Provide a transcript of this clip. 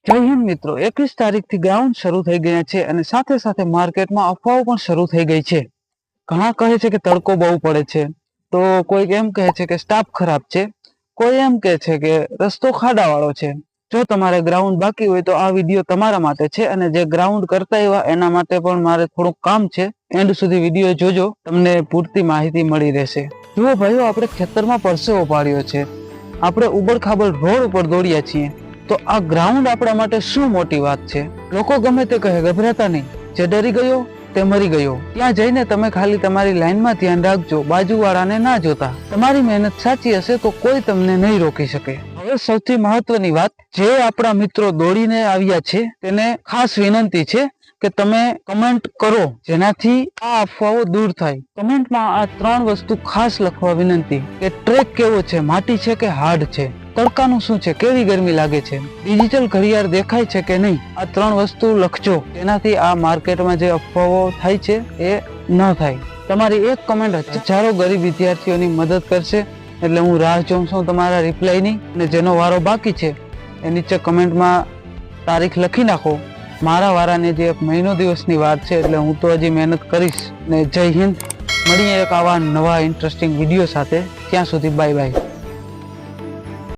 જય હિન્દ મિત્રો, 21 તારીખથી ગ્રાઉન્ડ શરૂ થઈ ગયા છે અને સાથે સાથે માર્કેટમાં અફવાઓ પણ શરૂ થઈ ગઈ છે. ઘણા કહે છે કે તડકો બહુ પડે છે, તો કોઈ એમ કહે છે કે સ્ટાફ ખરાબ છે, કોઈ એમ કહે છે કે રસ્તો ખાડાવાળો છે. જો તમારે ગ્રાઉન્ડ બાકી હોય તો આ વિડીયો તમારા માટે છે, અને જે ગ્રાઉન્ડ કરતા એવા એના માટે પણ મારે થોડુંક કામ છે. એન્ડ સુધી વિડીયો જોજો, તમને પૂરતી માહિતી મળી રહેશે. જુઓ ભાઈઓ, આપણે ખેતરમાં પરસેવો પાડ્યો છે, આપણે ઉબડખાબડ રોડ ઉપર દોડ્યા છીએ, તો આ ગ્રાઉન્ડ આપણા માટે શું મોટી વાત છે. લોકો ગમે તે કહે, ગભરાતા નહીં, જે ડરી ગયો તે મરી ગયો. ત્યાં જઈને તમે ખાલી તમારી લાઈનમાં ધ્યાન રાખજો, બાજુવાળાને ના જોતા. તમારી મહેનત સાચી હશે તો કોઈ તમને નહીં રોકી શકે. હવે સૌથી મહત્વની વાત, જે આપણા મિત્રો દોડીને આવ્યા છે તેને ખાસ વિનંતી છે કે તમે કમેન્ટ કરો, જેનાથી આ અફવાઓ દૂર થાય. કમેન્ટમાં આ 3 વસ્તુ ખાસ લખવા વિનંતી કે ટ્રેક કેવો છે, માટી છે કે હાર્ડ છે, તડકાનું શું છે, કેવી ગરમી લાગે છે, ડિજિટલ ઘડિયાળ દેખાય છે કે નહીં. આ 3 વસ્તુ લખજો, તેનાથી આ માર્કેટમાં જે અફવાઓ થાય છે એ ન થાય. તમારી એક કમેન્ટ હજારો ગરીબ વિદ્યાર્થીઓની મદદ કરશે. એટલે હું રાહ જોઉં છું તમારા રિપ્લાયની. અને જેનો વારો બાકી છે એ નીચે કમેન્ટમાં તારીખ લખી નાખો. મારા વારાને જે 1 મહિનો દિવસની વાત છે, એટલે હું તો હજી મહેનત કરીશ. ને જય હિન્દ. મળીએ એક આવા નવા ઇન્ટરેસ્ટિંગ વિડીયો સાથે. ત્યાં સુધી બાય બાય.